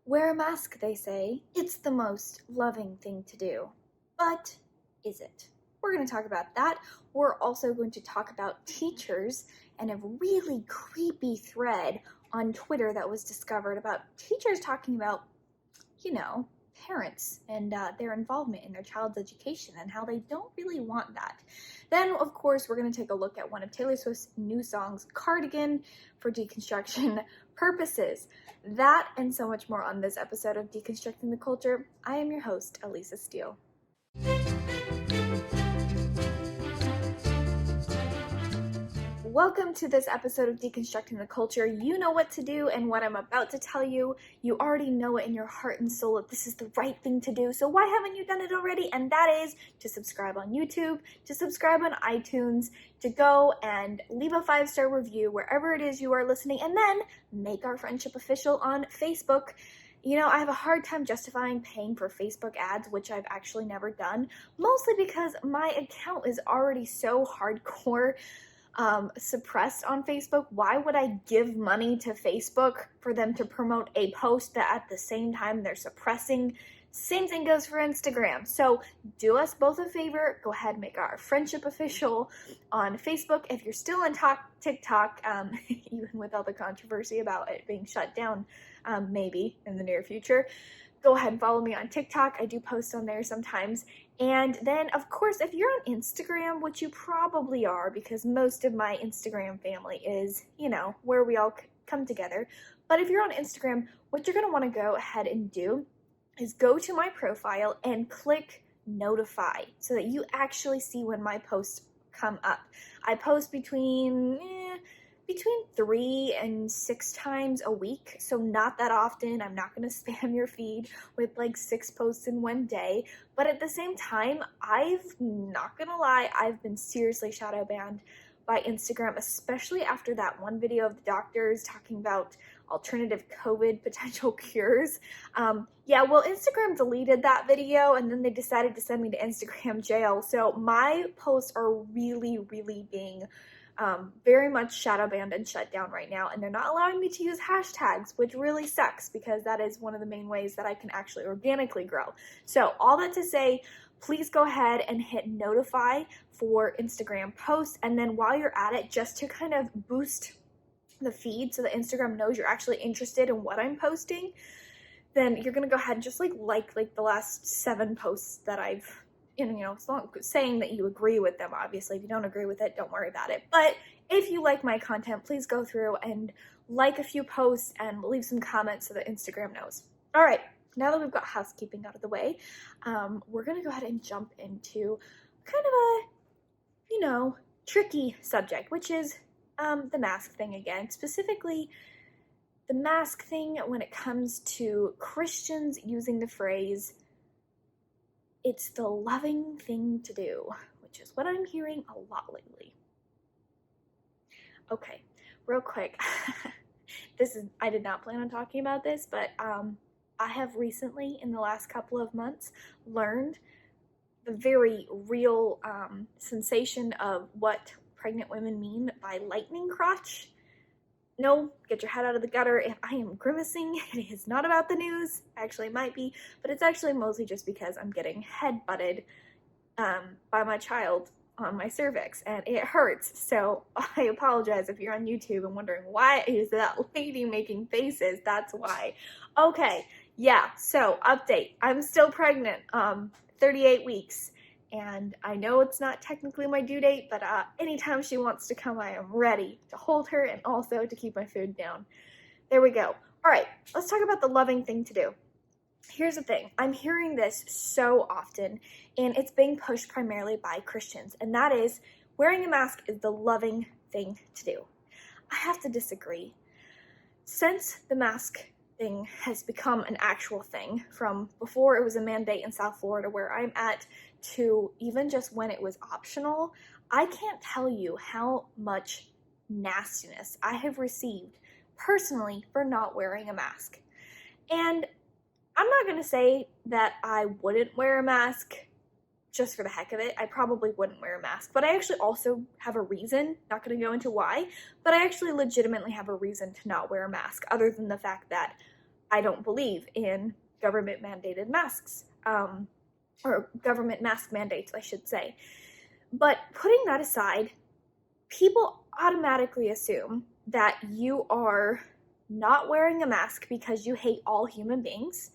Wear a mask, they say. It's the most loving thing to do. But is it? We're going to talk about that. We're also going to talk about teachers and a really creepy thread on Twitter that was discovered about teachers talking about, parents and their involvement in their child's education and how they don't really want that. Then, of course, we're going to take a look at one of Taylor Swift's new songs, Cardigan, for deconstruction purposes. That and so much more on this episode of Deconstructing the Culture. I am your host, Elisa Steele. Welcome to this episode of Deconstructing the Culture. You know what to do, and what I'm about to tell you, you already know it in your heart and soul that this is the right thing to do. So why haven't you done it already? And that is to subscribe on YouTube, to subscribe on iTunes, to go and leave a 5-star review wherever it is you are listening, and then make our friendship official on Facebook. I have a hard time justifying paying for Facebook ads, which I've actually never done, mostly because my account is already so hardcore suppressed on Facebook. Why would I give money to Facebook for them to promote a post that at the same time they're suppressing? Same thing goes for Instagram. So do us both a favor. Go ahead and make our friendship official on Facebook. If you're still on TikTok, even with all the controversy about it being shut down, maybe in the near future, go ahead and follow me on TikTok. I do post on there sometimes. And then, of course, if you're on Instagram, which you probably are, because most of my Instagram family is, where we all come together. But if you're on Instagram, what you're going to want to go ahead and do is go to my profile and click notify so that you actually see when my posts come up. I post between 3 and 6 times a week, so not that often. I'm not going to spam your feed with 6 posts in one day, but at the same time, not going to lie, I've been seriously shadow banned by Instagram, especially after that one video of the doctors talking about alternative COVID potential cures. Instagram deleted that video, and then they decided to send me to Instagram jail, so my posts are really, really being very much shadow banned and shut down right now, and they're not allowing me to use hashtags, which really sucks because that is one of the main ways that I can actually organically grow. So all that to say, please go ahead and hit notify for Instagram posts, and then while you're at it, just to kind of boost the feed so that Instagram knows you're actually interested in what I'm posting, then you're gonna go ahead and just like the last 7 posts that I've, as long as saying that you agree with them. Obviously, if you don't agree with it, don't worry about it. But if you like my content, please go through and like a few posts and leave some comments so that Instagram knows. All right, now that we've got housekeeping out of the way, we're gonna go ahead and jump into kind of a, tricky subject, which is the mask thing again. Specifically, the mask thing when it comes to Christians using the phrase, "It's the loving thing to do," which is what I'm hearing a lot lately. Okay, real quick. I did not plan on talking about this, but I have recently, in the last couple of months, learned the very real sensation of what pregnant women mean by lightning crotch. No, get your head out of the gutter. If I am grimacing, it is not about the news. Actually, it might be, but it's actually mostly just because I'm getting head butted by my child on my cervix, and it hurts. So I apologize if you're on YouTube and wondering why is that lady making faces. That's why. Okay, yeah. So update. I'm still pregnant. 38 weeks. And I know it's not technically my due date, but anytime she wants to come, I am ready to hold her and also to keep my food down. There we go. All right, let's talk about the loving thing to do. Here's the thing. I'm hearing this so often, and it's being pushed primarily by Christians, and that is wearing a mask is the loving thing to do. I have to disagree. Since the mask thing has become an actual thing, from before it was a mandate in South Florida where I'm at, to even just when it was optional, I can't tell you how much nastiness I have received personally for not wearing a mask. And I'm not going to say that I wouldn't wear a mask just for the heck of it. I probably wouldn't wear a mask, but I actually also have a reason, not going to go into why, but I actually legitimately have a reason to not wear a mask other than the fact that I don't believe in government mandated masks, or government mask mandates, I should say. But putting that aside, people automatically assume that you are not wearing a mask because you hate all human beings,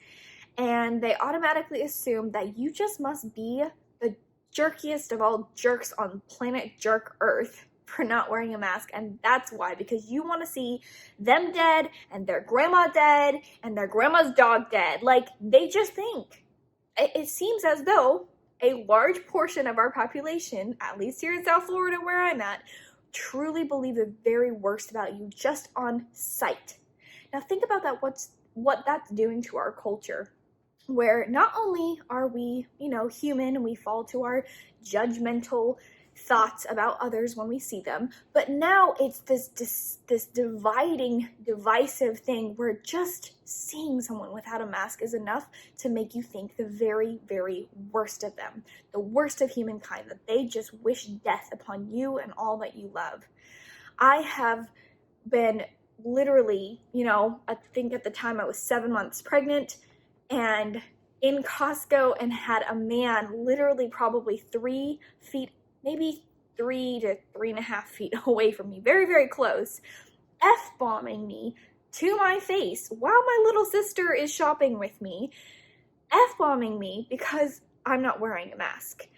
and they automatically assume that you just must be the jerkiest of all jerks on planet jerk Earth for not wearing a mask. And that's why, because you want to see them dead and their grandma dead and their grandma's dog dead. Like, they just think, it seems as though a large portion of our population, at least here in South Florida where I'm at, truly believe the very worst about you just on sight. Now think about that, what that's doing to our culture, where not only are we, human, and we fall to our judgmental thoughts about others when we see them, but now it's this dividing, divisive thing where just seeing someone without a mask is enough to make you think the very, very worst of them, the worst of humankind, that they just wish death upon you and all that you love. I have been literally, I think at the time I was 7 months pregnant, and in Costco, and had a man literally probably 3 feet, maybe 3 to 3.5 feet away from me, very, very close, F-bombing me to my face while my little sister is shopping with me, F-bombing me because I'm not wearing a mask.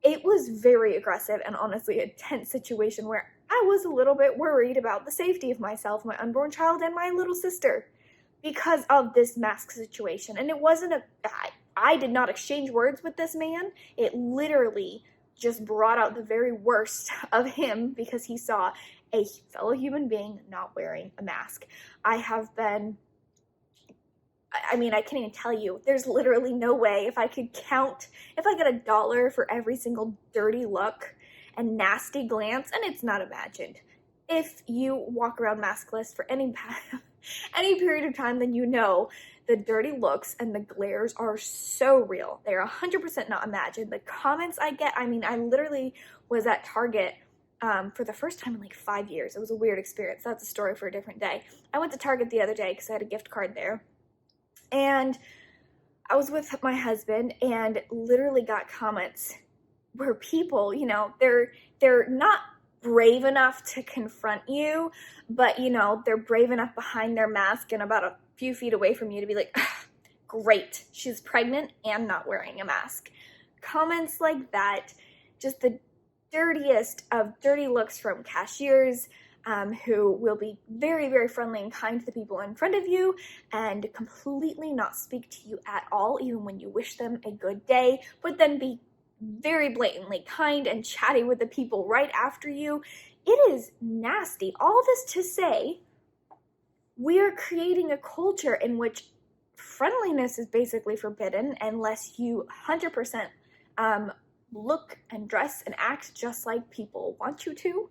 It was very aggressive and honestly a tense situation where I was a little bit worried about the safety of myself, my unborn child, and my little sister because of this mask situation. And it wasn't I did not exchange words with this man. It literally just brought out the very worst of him because he saw a fellow human being not wearing a mask. I can't even tell you, there's literally no way if I get $1 for every single dirty look and nasty glance, and it's not imagined. If you walk around maskless for any period of time, then the dirty looks and the glares are so real. They're 100% not imagined. The comments I get, I literally was at Target for the first time in like 5 years. It was a weird experience. That's a story for a different day. I went to Target the other day because I had a gift card there. And I was with my husband and literally got comments where people, they're not brave enough to confront you, but they're brave enough behind their mask and about a few feet away from you to be like, great, she's pregnant and not wearing a mask. Comments like that, just the dirtiest of dirty looks from cashiers, who will be very, very friendly and kind to the people in front of you and completely not speak to you at all, even when you wish them a good day, but then be very blatantly kind and chatty with the people right after you. It is nasty. All this to say, we are creating a culture in which friendliness is basically forbidden unless you 100% look and dress and act just like people want you to,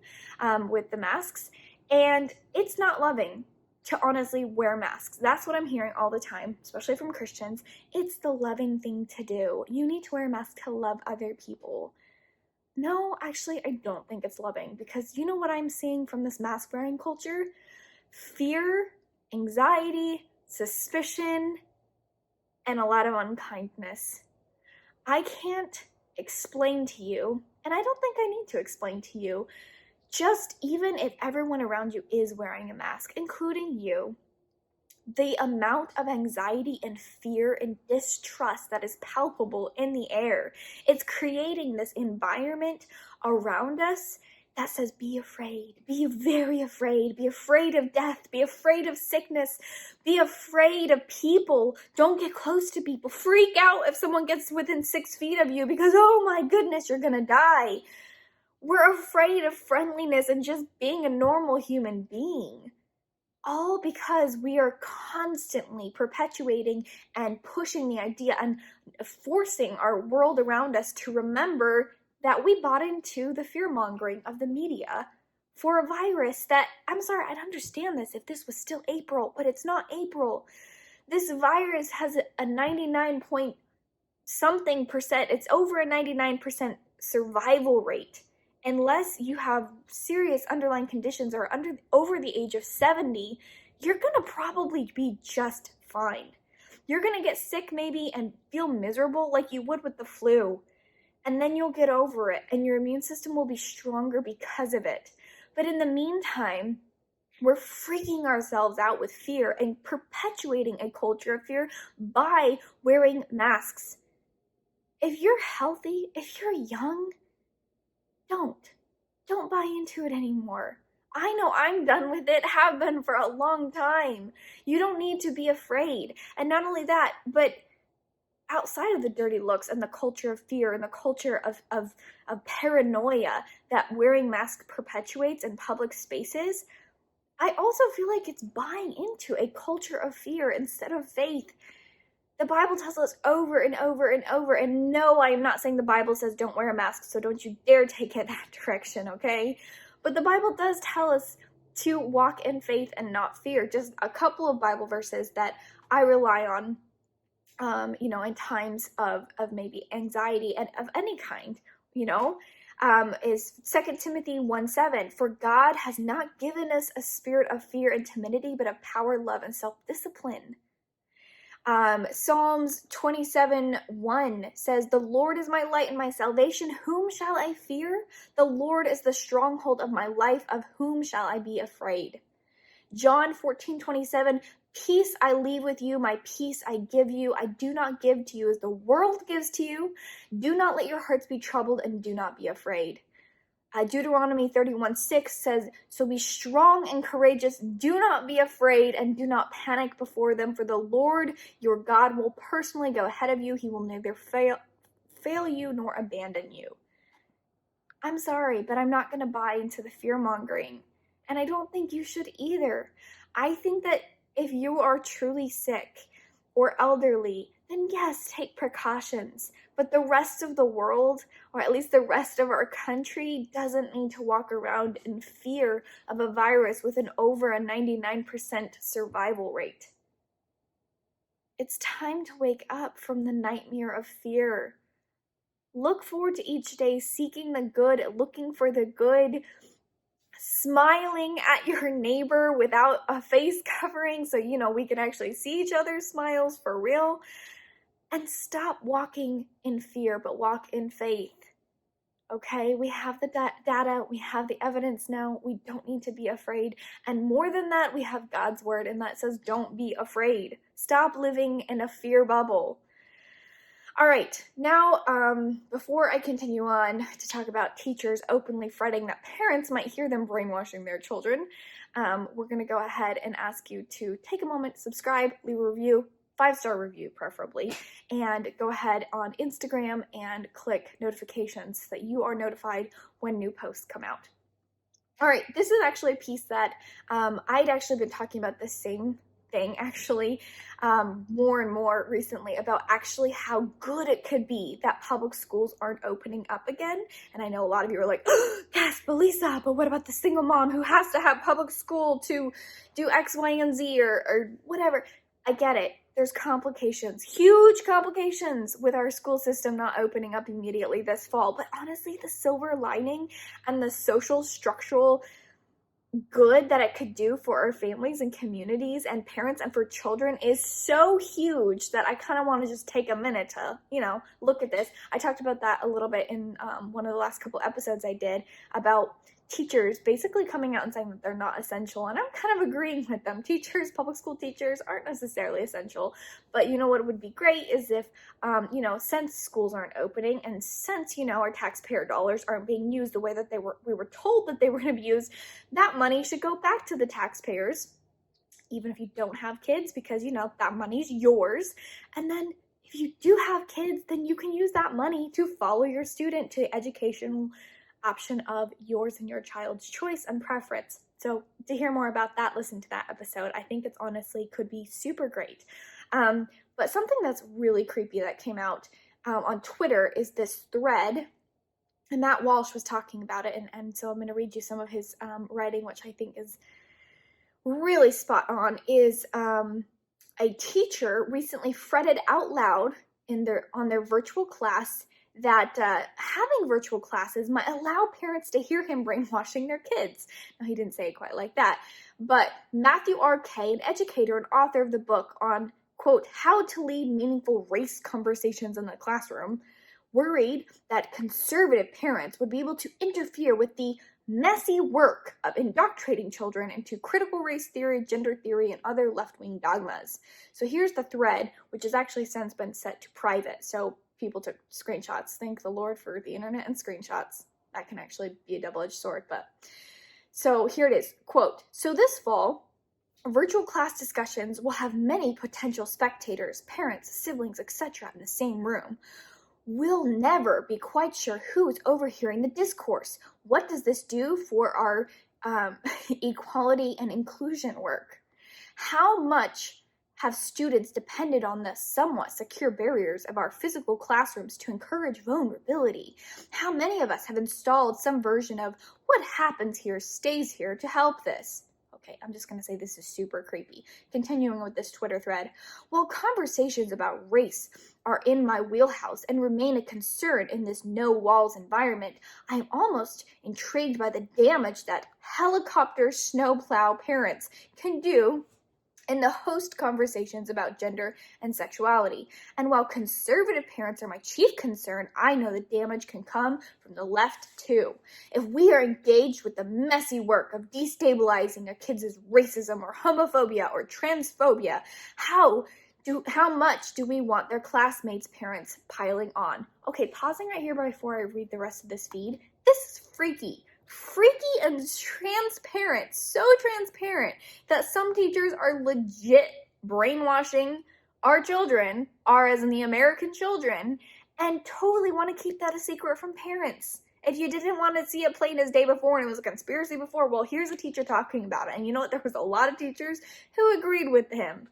with the masks. And it's not loving to honestly wear masks. That's what I'm hearing all the time, especially from Christians. It's the loving thing to do. You need to wear a mask to love other people. No, actually, I don't think it's loving, because you know what I'm seeing from this mask wearing culture? Fear, anxiety, suspicion, and a lot of unkindness. I can't explain to you, and I don't think I need to explain to you, just even if everyone around you is wearing a mask, including you, the amount of anxiety and fear and distrust that is palpable in the air. It's creating this environment around us that says, be afraid, be very afraid, be afraid of death, be afraid of sickness, be afraid of people, don't get close to people, freak out if someone gets within 6 feet of you because, oh my goodness, you're gonna die. We're afraid of friendliness and just being a normal human being. All because we are constantly perpetuating and pushing the idea and forcing our world around us to remember that we bought into the fear-mongering of the media for a virus that, I'm sorry, I'd understand this if this was still April, but it's not April. This virus has a 99 point something percent, it's over a 99% survival rate. Unless you have serious underlying conditions or over the age of 70, you're going to probably be just fine. You're going to get sick maybe and feel miserable like you would with the flu. And then you'll get over it and your immune system will be stronger because of it. But in the meantime, we're freaking ourselves out with fear and perpetuating a culture of fear by wearing masks. If you're healthy, if you're young, don't buy into it anymore. I know I'm done with it, have been for a long time. You don't need to be afraid. And not only that, but outside of the dirty looks and the culture of fear and the culture of paranoia that wearing masks perpetuates in public spaces, I also feel like it's buying into a culture of fear instead of faith. The Bible tells us over and over and over, and no, I am not saying the Bible says don't wear a mask, so don't you dare take it that direction, okay? But the Bible does tell us to walk in faith and not fear. Just a couple of Bible verses that I rely on, in times of maybe anxiety and of any kind, is 2 Timothy 1:7. For God has not given us a spirit of fear and timidity, but of power, love, and self-discipline. Psalms 27:1 says, the Lord is my light and my salvation. Whom shall I fear? The Lord is the stronghold of my life. Of whom shall I be afraid? John 14:27, peace I leave with you, my peace I give you. I do not give to you as the world gives to you. Do not let your hearts be troubled and do not be afraid. Deuteronomy 31:6 says, so be strong and courageous. Do not be afraid and do not panic before them, for the Lord your God will personally go ahead of you. He will neither fail you nor abandon you. I'm sorry, but I'm not going to buy into the fear-mongering. And I don't think you should either. I think that if you are truly sick or elderly, then yes, take precautions. But the rest of the world, or at least the rest of our country, doesn't need to walk around in fear of a virus with an over a 99% survival rate. It's time to wake up from the nightmare of fear. Look forward to each day, seeking the good, looking for the good, smiling at your neighbor without a face covering so we can actually see each other's smiles for real. And stop walking in fear, but walk in faith. Okay, we have the data, we have the evidence now. We don't need to be afraid. And more than that, we have God's word, and that says don't be afraid. Stop living in a fear bubble. All right, now before I continue on to talk about teachers openly fretting that parents might hear them brainwashing their children, we're going to go ahead and ask you to take a moment, subscribe, leave a review, 5-star review preferably, and go ahead on Instagram and click notifications so that you are notified when new posts come out. All right, this is actually a piece that I'd actually been talking about the same thing more and more recently about actually how good it could be that public schools aren't opening up again. And I know a lot of you are like, oh, yes, but Lisa, but what about the single mom who has to have public school to do X, Y, and Z or whatever? I get it. There's complications, huge complications with our school system not opening up immediately this fall. But honestly, the silver lining and the social structural good that it could do for our families and communities and parents and for children is so huge that I kind of want to just take a minute to, look at this. I talked about that a little bit in one of the last couple episodes I did about teachers basically coming out and saying that they're not essential, and I'm kind of agreeing with them. Public school teachers aren't necessarily essential, but what would be great is if, since schools aren't opening and since, our taxpayer dollars aren't being used the way that we were told that they were going to be used, that money should go back to the taxpayers, even if you don't have kids, because, that money's yours. And then if you do have kids, then you can use that money to follow your student to educational option of yours and your child's choice and preference. So to hear more about that, listen to that episode. I think it's honestly could be super great. But something that's really creepy that came out on Twitter is this thread, and Matt Walsh was talking about it, and so I'm going to read you some of his writing, which I think is really spot on. Is a teacher recently fretted out loud on their virtual class that having virtual classes might allow parents to hear him brainwashing their kids. Now, he didn't say it quite like that, but Matthew R. Kay, an educator and author of the book on quote, how to lead meaningful race conversations in the classroom, worried that conservative parents would be able to interfere with the messy work of indoctrinating children into critical race theory, gender theory, and other left-wing dogmas. So here's the thread, which has actually since been set to private. So people took screenshots. Thank the Lord for the internet and screenshots. That can actually be a double-edged sword, but so here it is, quote, so this fall, virtual class discussions will have many potential spectators, parents, siblings, etc. in the same room. We'll never be quite sure who is overhearing the discourse. What does this do for our equality and inclusion work? How much have students depended on the somewhat secure barriers of our physical classrooms to encourage vulnerability? How many of us have installed some version of what happens here stays here to help this? Okay, I'm just going to say this is super creepy. Continuing with this Twitter thread. While conversations about race are in my wheelhouse and remain a concern in this no-walls environment, I am almost intrigued by the damage that helicopter snowplow parents can do in the host conversations about gender and sexuality. And while conservative parents are my chief concern, I know the damage can come from the left too. If we are engaged with the messy work of destabilizing a kid's racism or homophobia or transphobia, how much do we want their classmates' parents piling on? Okay, pausing right here before I read the rest of this feed. This is freaky and transparent, so transparent that some teachers are legit brainwashing our children, as in the American children, and totally want to keep that a secret from parents. If you didn't want to see it plain as day before and it was a conspiracy before, well, here's a teacher talking about it. And you know what? There was a lot of teachers who agreed with him.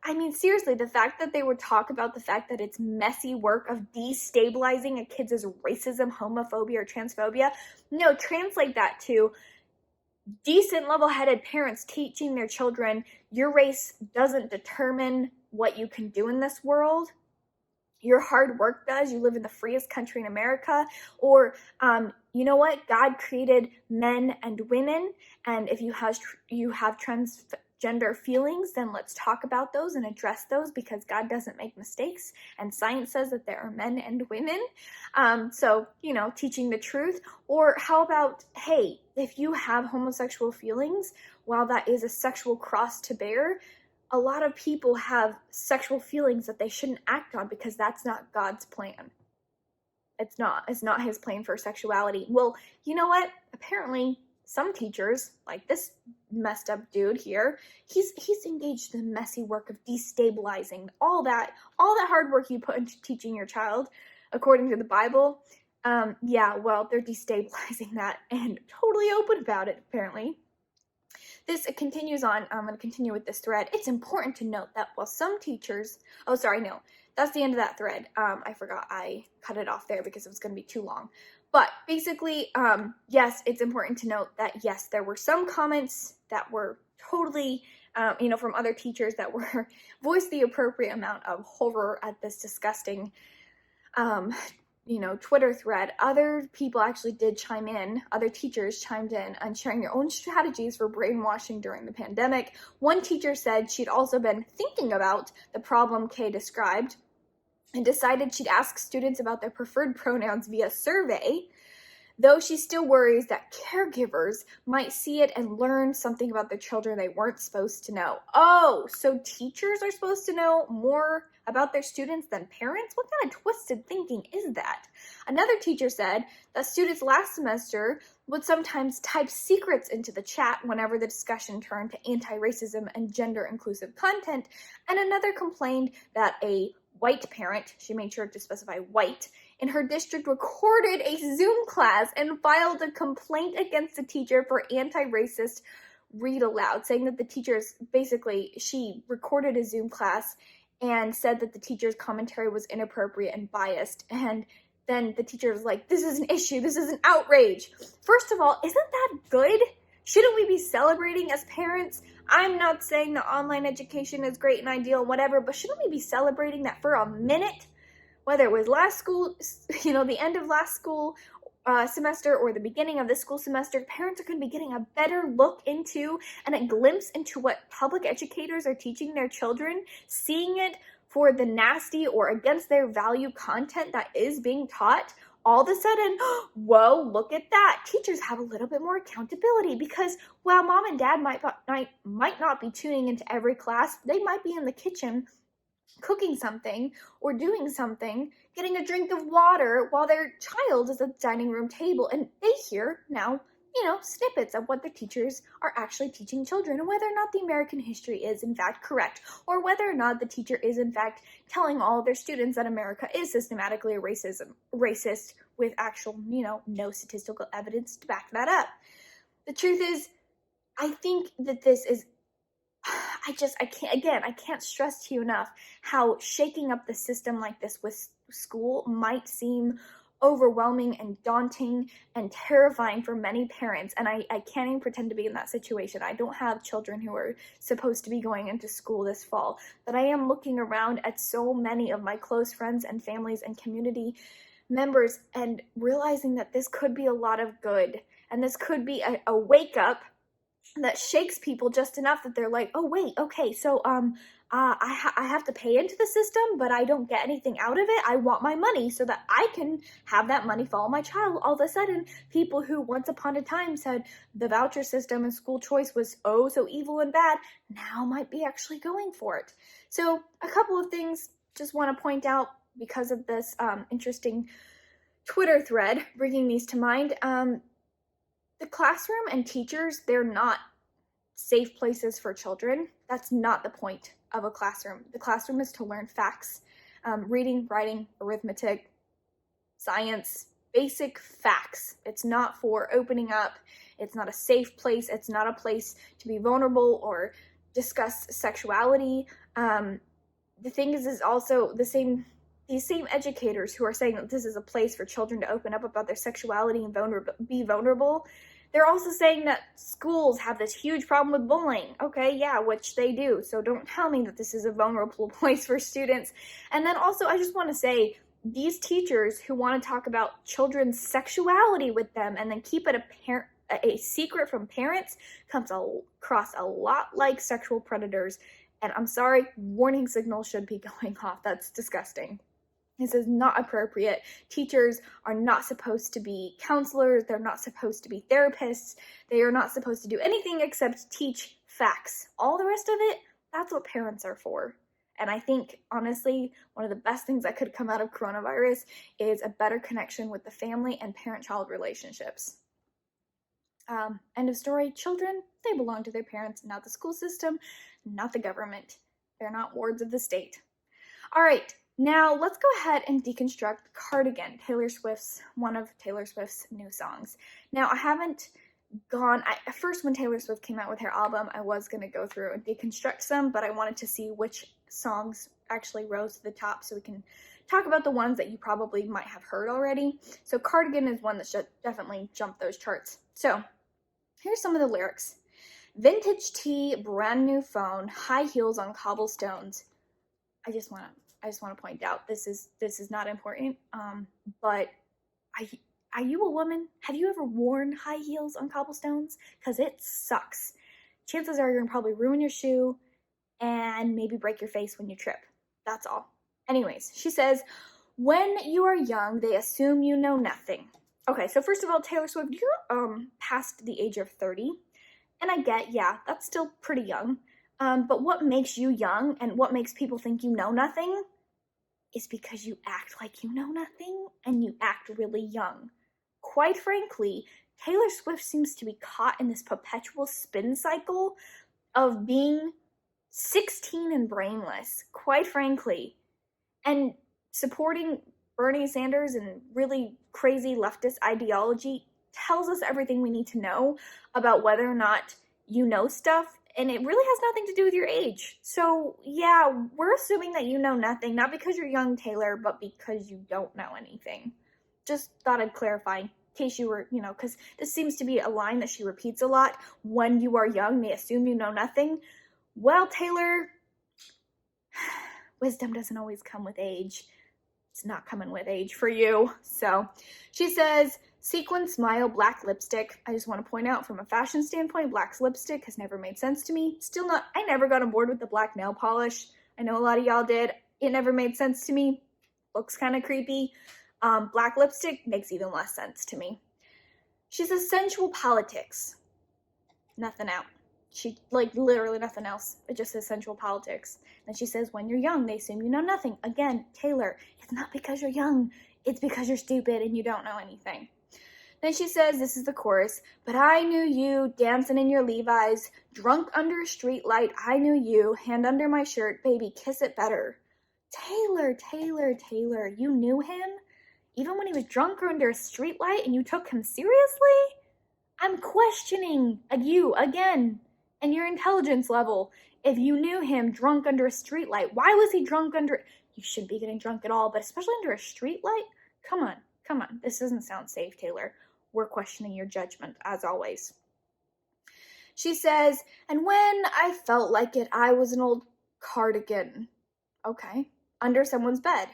I mean, seriously, the fact that they would talk about the fact that it's messy work of destabilizing a kid's racism, homophobia, or transphobia, no, translate that to decent, level-headed parents teaching their children, your race doesn't determine what you can do in this world. Your hard work does. You live in the freest country in America. Or, you know what? God created men and women, and if you have transgender feelings, then let's talk about those and address those, because God doesn't make mistakes, and science says that there are men and women. So, teaching the truth. Or how about, hey, if you have homosexual feelings, while that is a sexual cross to bear, a lot of people have sexual feelings that they shouldn't act on because that's not God's plan. It's not his plan for sexuality. Well, you know what? Apparently, some teachers, like this messed up dude here, he's engaged in the messy work of destabilizing all that hard work you put into teaching your child, according to the Bible. They're destabilizing that and totally open about it, apparently. This continues on. I'm going to continue with this thread. It's important to note that while some teachers... Oh, sorry, no. That's the end of that thread. I forgot I cut it off there because it was going to be too long. But basically, yes, it's important to note that, yes, there were some comments that were totally, from other teachers that were voiced the appropriate amount of horror at this disgusting Twitter thread. Other people actually did chime in. Other teachers chimed in on sharing their own strategies for brainwashing during the pandemic. One teacher said she'd also been thinking about the problem Kay described and decided she'd ask students about their preferred pronouns via survey, though she still worries that caregivers might see it and learn something about their children they weren't supposed to know. Oh, so teachers are supposed to know more about their students than parents? What kind of twisted thinking is that? Another teacher said that students last semester would sometimes type secrets into the chat whenever the discussion turned to anti-racism and gender-inclusive content, and another complained that a white parent, she made sure to specify white, in her district recorded a Zoom class and filed a complaint against the teacher for anti-racist read aloud, saying that the teachers, she recorded a Zoom class and said that the teacher's commentary was inappropriate and biased. And then the teacher was like, this is an issue, this is an outrage. First of all, isn't that good? Shouldn't we be celebrating as parents? I'm not saying that online education is great and ideal and whatever, but shouldn't we be celebrating that for a minute? Whether it was last school, the end of last school semester or the beginning of the school semester, parents are going to be getting a better look into and a glimpse into what public educators are teaching their children, seeing it for the nasty or against their value content that is being taught. All of a sudden, whoa, look at that. Teachers have a little bit more accountability because while mom and dad might not be tuning into every class, they might be in the kitchen cooking something or doing something, getting a drink of water while their child is at the dining room table, and they hear now, snippets of what the teachers are actually teaching children and whether or not the American history is in fact correct, or whether or not the teacher is in fact telling all of their students that America is systematically racist with actual, no statistical evidence to back that up. The truth is, I think that this is I can't stress to you enough how shaking up the system like this with school might seem overwhelming and daunting and terrifying for many parents. And I can't even pretend to be in that situation. I don't have children who are supposed to be going into school this fall, but I am looking around at so many of my close friends and families and community members and realizing that this could be a lot of good. And this could be a wake up that shakes people just enough that they're like, oh wait, okay, so I have to pay into the system, but I don't get anything out of it. I want my money so that I can have that money follow my child. All of a sudden, people who once upon a time said the voucher system and school choice was oh so evil and bad, now might be actually going for it. So a couple of things just want to point out because of this interesting Twitter thread bringing these to mind. The classroom and teachers, they're not safe places for children. That's not the point of a classroom. The classroom is to learn facts, reading, writing, arithmetic, science, basic facts. It's not for opening up. It's not a safe place. It's not a place to be vulnerable or discuss sexuality. The thing is also these same educators who are saying that this is a place for children to open up about their sexuality and be vulnerable, they're also saying that schools have this huge problem with bullying. Okay, yeah, which they do. So don't tell me that this is a vulnerable place for students. And then also, I just want to say, these teachers who want to talk about children's sexuality with them and then keep it a secret from parents comes across a lot like sexual predators. And I'm sorry, warning signals should be going off. That's disgusting. This is not appropriate. Teachers are not supposed to be counselors. They're not supposed to be therapists. They are not supposed to do anything except teach facts. All the rest of it, that's what parents are for. And I think, honestly, one of the best things that could come out of coronavirus is a better connection with the family and parent-child relationships. End of story. Children, they belong to their parents, not the school system, not the government. They're not wards of the state. All right. Now, let's go ahead and deconstruct Cardigan, one of Taylor Swift's new songs. Now, I haven't at first when Taylor Swift came out with her album, I was going to go through and deconstruct some, but I wanted to see which songs actually rose to the top so we can talk about the ones that you probably might have heard already. So Cardigan is one that should definitely jump those charts. So here's some of the lyrics. Vintage tee, brand new phone, high heels on cobblestones. I just want to point out this is not important. But are you a woman? Have you ever worn high heels on cobblestones? Because it sucks. Chances are you're gonna probably ruin your shoe and maybe break your face when you trip. That's all. Anyways, she says, when you are young, they assume you know nothing. Okay, so first of all, Taylor Swift, you're past the age of 30. And I get, yeah, that's still pretty young. But what makes you young and what makes people think you know nothing is because you act like you know nothing and you act really young. Quite frankly, Taylor Swift seems to be caught in this perpetual spin cycle of being 16 and brainless, quite frankly, and supporting Bernie Sanders and really crazy leftist ideology tells us everything we need to know about whether or not you know stuff, and it really has nothing to do with your age. So, yeah, we're assuming that you know nothing, not because you're young, Taylor, but because you don't know anything. Just thought I'd clarify, in case you were, because this seems to be a line that she repeats a lot. When you are young, they assume you know nothing. Well, Taylor, wisdom doesn't always come with age. It's not coming with age for you. So she says, Sequin smile, black lipstick. I just want to point out from a fashion standpoint, black lipstick has never made sense to me. Still not, I never got on board with the black nail polish. I know a lot of y'all did. It never made sense to me. Looks kind of creepy. Black lipstick makes even less sense to me. She says sensual politics. Nothing out. She, literally nothing else. It just says sensual politics. And she says, when you're young, they assume you know nothing. Again, Taylor, it's not because you're young. It's because you're stupid and you don't know anything. Then she says, this is the chorus, but I knew you dancing in your Levi's, drunk under a street light. I knew you, hand under my shirt, baby, kiss it better. Taylor, you knew him? Even when he was drunk or under a street light and you took him seriously? I'm questioning you again and your intelligence level. If you knew him drunk under a street light, why was he drunk under... You shouldn't be getting drunk at all, but especially under a street light? Come on. This doesn't sound safe, Taylor. We're questioning your judgment, as always. She says, and when I felt like it, I was an old cardigan. Okay. Under someone's bed.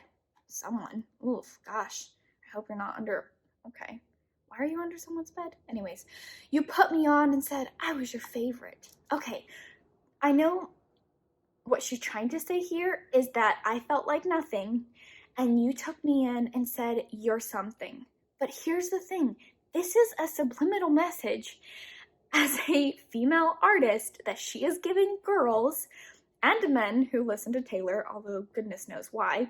Someone. Oof, gosh. I hope you're not under... Okay. Why are you under someone's bed? Anyways, you put me on and said, I was your favorite. Okay. I know what she's trying to say here is that I felt like nothing, and you took me in and said, you're something. But here's the thing. This is a subliminal message as a female artist that she is giving girls and men who listen to Taylor, although goodness knows why.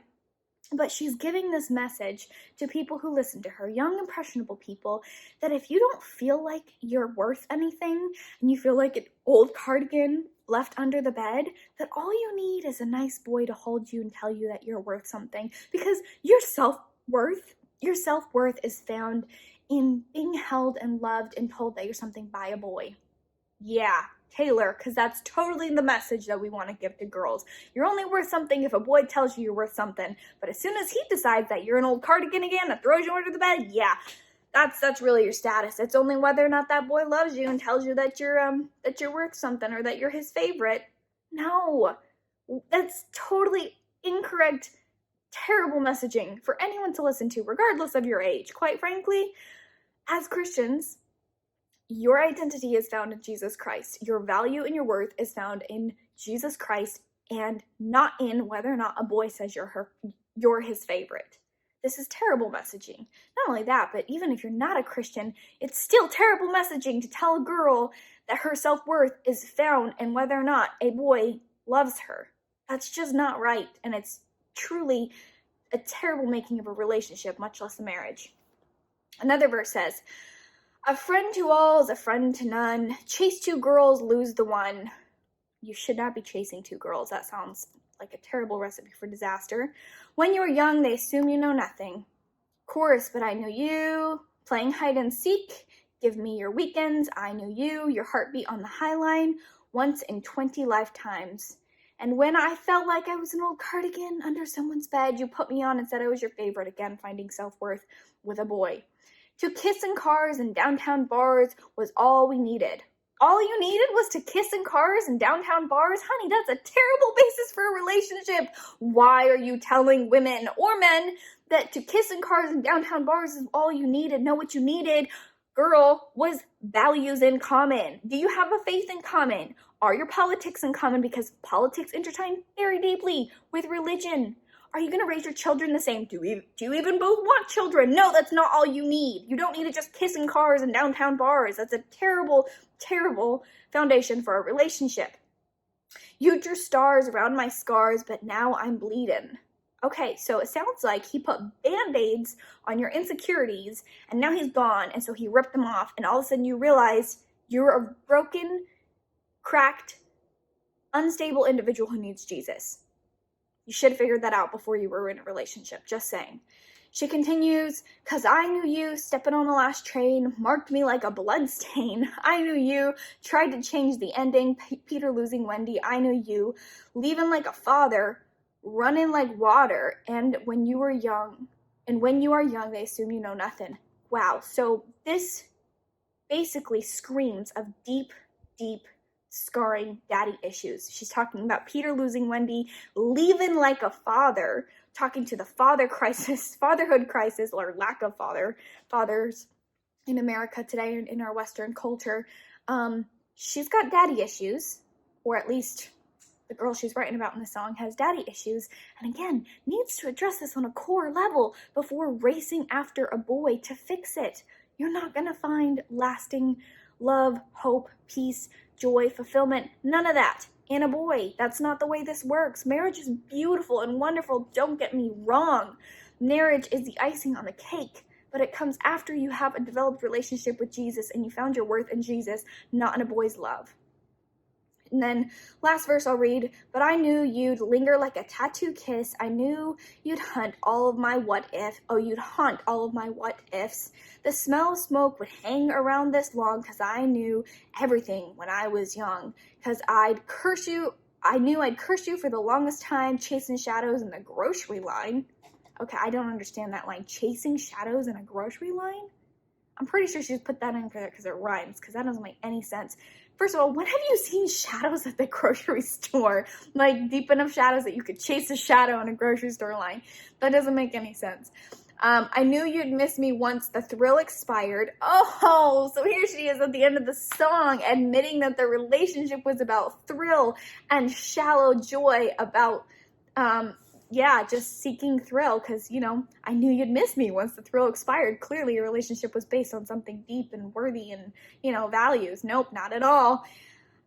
But she's giving this message to people who listen to her, young, impressionable people, that if you don't feel like you're worth anything and you feel like an old cardigan left under the bed, that all you need is a nice boy to hold you and tell you that you're worth something. Because your self-worth is found in being held and loved and told that you're something by a boy. Yeah, Taylor, because that's totally the message that we want to give to girls. You're only worth something if a boy tells you you're worth something. But as soon as he decides that you're an old cardigan again that throws you under the bed, yeah, that's really your status. It's only whether or not that boy loves you and tells you that you're worth something or that you're his favorite. No, that's totally incorrect, terrible messaging for anyone to listen to, regardless of your age. Quite frankly, as Christians, your identity is found in Jesus Christ. Your value and your worth is found in Jesus Christ and not in whether or not a boy says you're his favorite. This is terrible messaging. Not only that, but even if you're not a Christian, it's still terrible messaging to tell a girl that her self-worth is found in whether or not a boy loves her. That's just not right, and it's truly a terrible making of a relationship, much less a marriage. Another verse says, a friend to all is a friend to none. Chase two girls, lose the one. You should not be chasing two girls. That sounds like a terrible recipe for disaster. When you are young, they assume you know nothing. Chorus, but I knew you. Playing hide and seek. Give me your weekends. I knew you. Your heartbeat on the high line. Once in 20 lifetimes. And when I felt like I was an old cardigan under someone's bed, you put me on and said I was your favorite. Again, finding self-worth with a boy. To kiss in cars and downtown bars was all we needed. All you needed was to kiss in cars and downtown bars? Honey, that's a terrible basis for a relationship. Why are you telling women or men that to kiss in cars and downtown bars is all you needed? No, what you needed, girl, was values in common. Do you have a faith in common? Are your politics in common? Because politics intertwine very deeply with religion. Are you going to raise your children the same? Do you even both want children? No, that's not all you need. You don't need to just kiss in cars and downtown bars. That's a terrible, terrible foundation for a relationship. You drew stars around my scars, but now I'm bleeding. Okay, so it sounds like he put Band-Aids on your insecurities, and now he's gone, and so he ripped them off, and all of a sudden you realize you're a broken, cracked, unstable individual who needs Jesus. You should have figured that out before you were in a relationship, just saying. She continues, 'cause I knew you, stepping on the last train, marked me like a bloodstain. I knew you, tried to change the ending, Peter losing Wendy. I knew you, leaving like a father, running like water. And when you are young, they assume you know nothing. Wow, so this basically screams of deep, deep, scarring daddy issues. She's talking about Peter losing Wendy, leaving like a father, talking to the fatherhood crisis, or lack of fathers, in America today, in our Western culture. She's got daddy issues, or at least the girl she's writing about in the song has daddy issues, and again, needs to address this on a core level before racing after a boy to fix it. You're not going to find lasting love, hope, peace, joy, fulfillment, none of that in a boy. That's not the way this works. Marriage is beautiful and wonderful, don't get me wrong. Marriage is the icing on the cake, but it comes after you have a developed relationship with Jesus and you found your worth in Jesus, not in a boy's love. And then last verse I'll read, but I knew you'd linger like a tattoo kiss. I knew you'd hunt all of my what if. Oh, you'd haunt all of my what ifs. The smell of smoke would hang around this long, 'cause I knew everything when I was young. 'Cause I'd curse you. I knew I'd curse you for the longest time, chasing shadows in the grocery line. Okay, I don't understand that line. Chasing shadows in a grocery line? I'm pretty sure she just put that in because it rhymes, because that doesn't make any sense. First of all, when have you seen shadows at the grocery store? Like deep enough shadows that you could chase a shadow in a grocery store line. That doesn't make any sense. I knew you'd miss me once the thrill expired. Oh, so here she is at the end of the song, admitting that the relationship was about thrill and shallow joy, about just seeking thrill, because, I knew you'd miss me once the thrill expired. Clearly, your relationship was based on something deep and worthy and, values. Nope, not at all.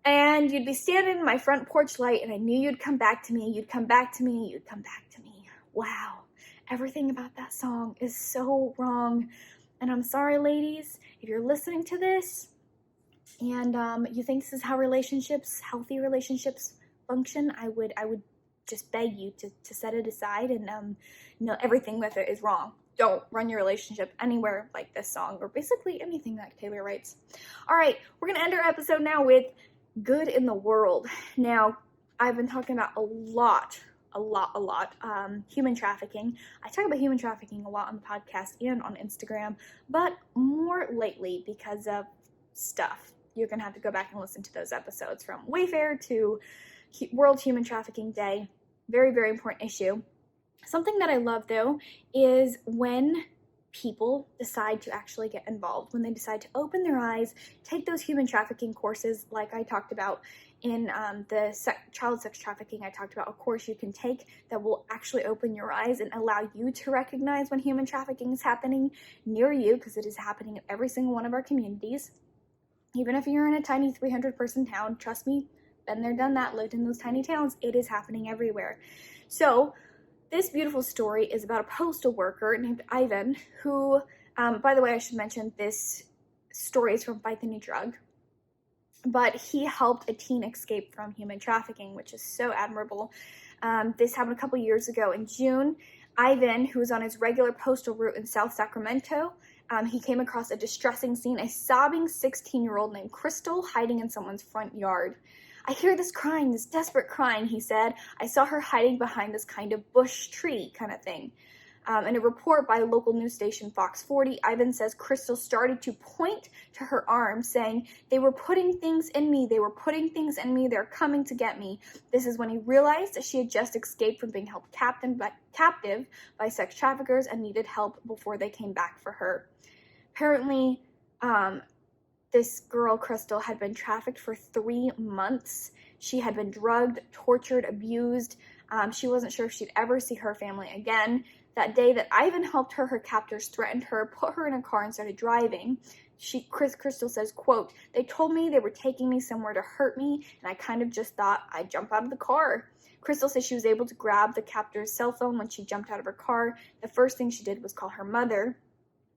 And you'd be standing in my front porch light, and I knew you'd come back to me, you'd come back to me, you'd come back to me. Wow. Everything about that song is so wrong. And I'm sorry, ladies, if you're listening to this, and you think this is how healthy relationships function, I would just beg you to set it aside, and everything with it is wrong. Don't run your relationship anywhere like this song, or basically anything that Taylor writes. All right, we're going to end our episode now with Good in the World. Now, I've been talking about a lot, human trafficking. I talk about human trafficking a lot on the podcast and on Instagram, but more lately because of stuff. You're going to have to go back and listen to those episodes, from Wayfair to World Human Trafficking Day. Very, very important issue. Something that I love, though, is when people decide to actually get involved, when they decide to open their eyes, take those human trafficking courses like I talked about in the child sex trafficking. I talked about a course you can take that will actually open your eyes and allow you to recognize when human trafficking is happening near you, because it is happening in every single one of our communities. Even if you're in a tiny 300-person town, trust me, been there, done that, lived in those tiny towns, it is happening everywhere. So this beautiful story is about a postal worker named Ivan, who, by the way, I should mention this story is from Fight the New Drug, but he helped a teen escape from human trafficking, which is so admirable. This happened a couple years ago in June. Ivan, who was on his regular postal route in South Sacramento, he came across a distressing scene, a sobbing 16-year-old named Crystal hiding in someone's front yard. I hear this crying, this desperate crying, he said. I saw her hiding behind this kind of bush tree kind of thing. In a report by local news station Fox 40, Ivan says Crystal started to point to her arm, saying, "They were putting things in me, they were putting things in me, they're coming to get me." This is when he realized that she had just escaped from being held captive by sex traffickers and needed help before they came back for her. Apparently, this girl, Crystal, had been trafficked for 3 months. She had been drugged, tortured, abused. She wasn't sure if she'd ever see her family again. That day that Ivan helped her, her captors threatened her, put her in a car, and started driving. Crystal says, quote, "They told me they were taking me somewhere to hurt me, and I kind of just thought I'd jump out of the car." Crystal says she was able to grab the captor's cell phone when she jumped out of her car. The first thing she did was call her mother.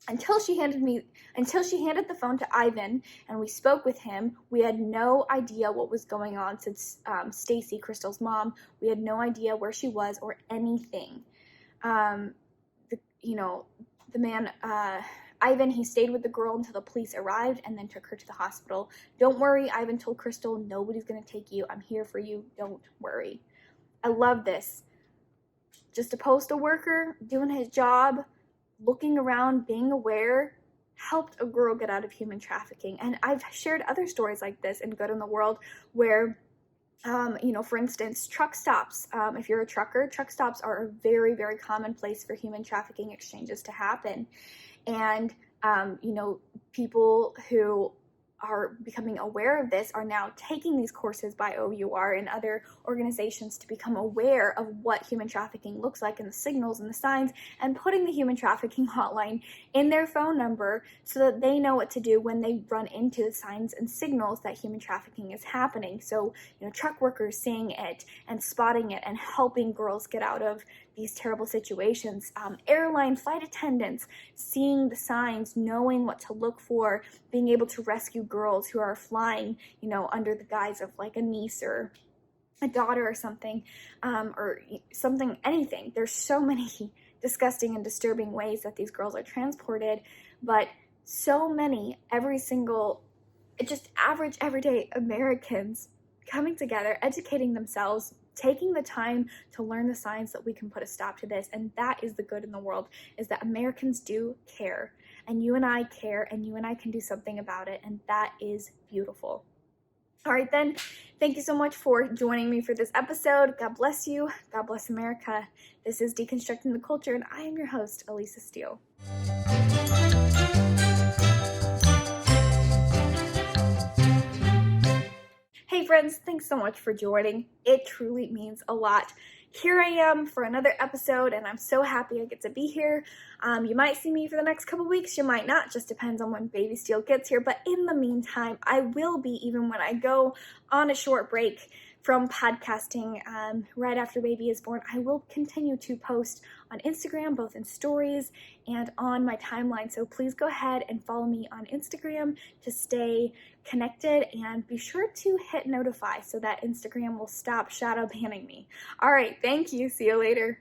Until she handed the phone to Ivan and we spoke with him, we had no idea what was going on. Since Stacy, Crystal's mom, we had no idea where she was or anything. The man, Ivan, he stayed with the girl until the police arrived and then took her to the hospital. "Don't worry," Ivan told Crystal. "Nobody's going to take you. I'm here for you. Don't worry." I love this. Just a postal worker doing his job, looking around, being aware, helped a girl get out of human trafficking. And I've shared other stories like this in Good in the World where, for instance, truck stops. If you're a trucker, truck stops are a very, very common place for human trafficking exchanges to happen. And People who are becoming aware of this are now taking these courses by OUR and other organizations to become aware of what human trafficking looks like and the signals and the signs, and putting the human trafficking hotline in their phone number so that they know what to do when they run into the signs and signals that human trafficking is happening. So, truck workers seeing it and spotting it and helping girls get out of these terrible situations. Airline flight attendants seeing the signs, knowing what to look for, being able to rescue girls who are flying, under the guise of like a niece or a daughter or something, anything. There's so many disgusting and disturbing ways that these girls are transported, but so many, just average, everyday Americans coming together, educating themselves, taking the time to learn the signs that we can put a stop to this. And that is the good in the world, is that Americans do care, and you and I care, and you and I can do something about it, and that is beautiful. All right then, thank you so much for joining me for this episode. God bless you. God bless America. This is Deconstructing the Culture, and I am your host, Elisa Steele. Hey friends, thanks so much for joining. It truly means a lot. Here I am for another episode, and I'm so happy I get to be here. You might see me for the next couple weeks, you might not, just depends on when Baby Steele gets here. But in the meantime, I will be, even when I go on a short break from podcasting right after baby is born, I will continue to post on Instagram, both in stories and on my timeline. So please go ahead and follow me on Instagram to stay connected, and be sure to hit notify so that Instagram will stop shadow banning me. All right, thank you. See you later.